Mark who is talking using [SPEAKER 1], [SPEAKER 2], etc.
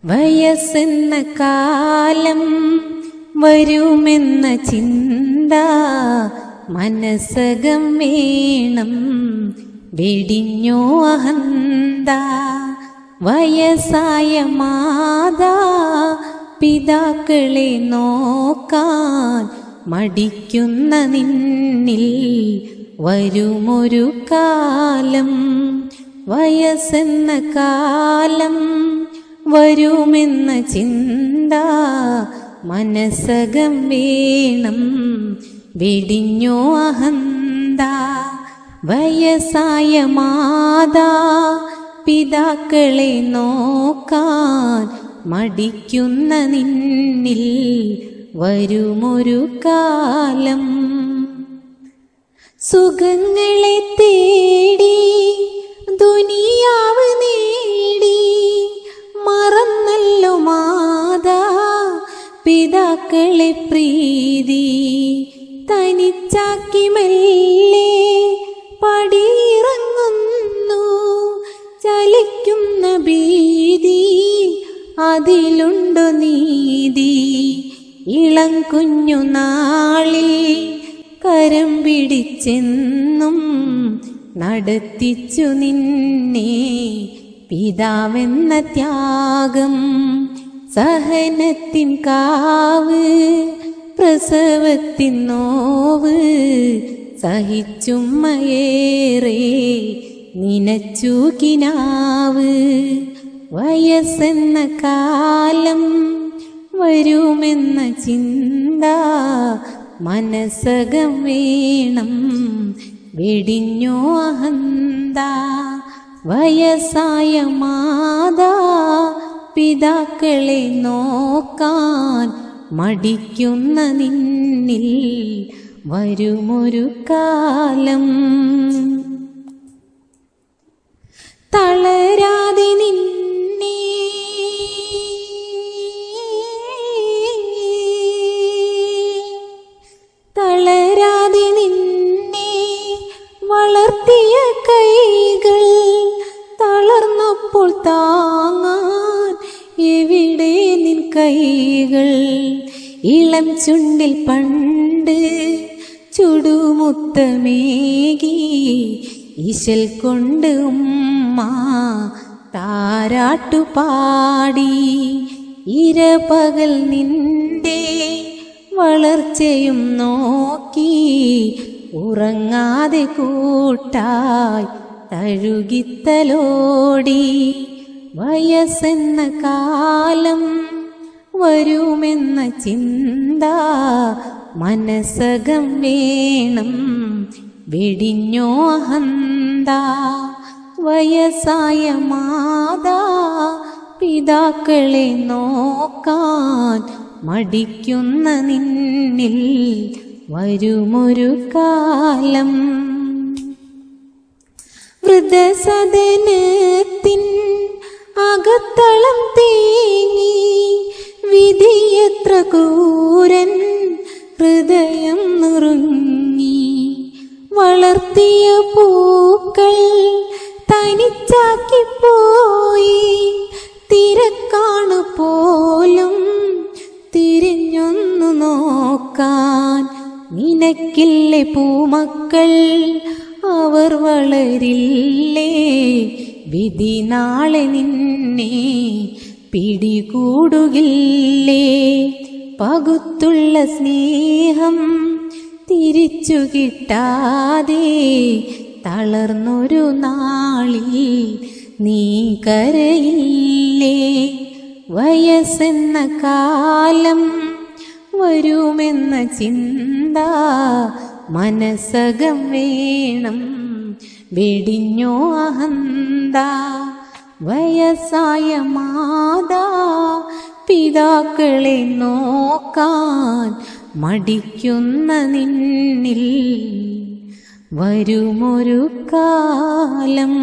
[SPEAKER 1] വയസ്സെന്ന കാലം വരുമെന്ന ചിന്ത മനസ്സകം വേണം, വെടിഞ്ഞോ അഹന്ത. വയസ്സായ മാതാ പിതാക്കളെ നോക്കാൻ മടിക്കുന്ന നിന്നിൽ വരുമൊരു കാലം. വയസ്സെന്ന കാലം വരുമെന്ന ചിന്ത മനസ്സകം വേണം, വെടിഞ്ഞോ അഹന്ത. വയസ്സായ മാതാ പിതാക്കളെ നോക്കാൻ മടിക്കുന്ന നിന്നിൽ വരുമൊരു കാലം. സുഖങ്ങളെ തേടി ദുനിയാവ് നേടി മറന്നല്ലോ മാതാ പിതാക്കളെ പ്രീതി. തനിച്ചാക്കി മെല്ലെ പടിയിറങ്ങുന്നു, ചലിക്കുന്ന ഭീതി അതിലുണ്ടോ നീതി. ഇളം കുഞ്ഞു നാളിൽ കരം പിടിച്ചെന്നും നടത്തിച്ചു നിന്നെ പിതാവെന്ന ത്യാഗം. സഹനത്തിൻ കാവ് പ്രസവത്തിൻ നോവ് സഹിച്ചുമ്മയേറെ നിനച്ചു കിനാവ്. വയസ്സെന്ന കാലം വരുമെന്ന ചിന്ത മനസ്സകം വേണം, വെടിഞ്ഞോ അഹന്ത. വയസ്സായ മാതാ പിതാക്കളെ നോക്കാൻ മടിക്കുന്ന നിന്നിൽ വരുമൊരു കാലം. തളരാതെ നിന്നെ വളർത്തിയ കൈകൾ തളർന്നപ്പോൾ താങ്ങാൻ എവിടെ നിൻ കൈകൾ. ഇളം ചുണ്ടിൽ പണ്ട് ചുടുമുത്തമേകി ഇശൽ കൊണ്ട് ഉമ്മ താരാട്ടുപാടി. ഇരപകൽ നിന്റെ വളർച്ചയും നോക്കി ഉറങ്ങാതെ കൂട്ടായി തഴുകിത്തലോടി. വയസ്സെന്ന കാലം വരുമെന്ന ചിന്ത മനസ്സകം വേണം, വെടിഞ്ഞോ അഹന്ത. വയസ്സായ മാതാ പിതാക്കളെ നോക്കാൻ മടിക്കുന്ന നിന്നിൽ വരുമൊരു കാലം. വൃദ്ധസദനത്തിൻ അകത്തളം തേങ്ങി വിധിയെത്ര ക്രൂരൻ ഹൃദയം നുറുങ്ങി. വളർത്തിയ പൂക്കൾ തനിച്ചാക്കിപ്പോയി, തിരക്കാണു പോലും തിരിഞ്ഞൊന്നു നോക്കാൻ. നിനക്കില്ലേ പൂമക്കൾ, അവർ വളരില്ലേ, വിധി നാളെ നിന്നെ പിടികൂടുകില്ലേ. പകുത്തുള്ള സ്നേഹം തിരിച്ചു കിട്ടാതെ തളർന്നൊരു നാളിൽ നീ കരയില്ലേ. വയസ്സെന്ന കാലം വരുമെന്ന ചിന്ത മനസ്സകം വേണം, വെടിഞ്ഞോ അഹന്ത. വയസ്സായ മാതാ പിതാക്കളെ നോക്കാൻ മടിക്കുന്ന നിന്നിൽ വരുമൊരു കാലം.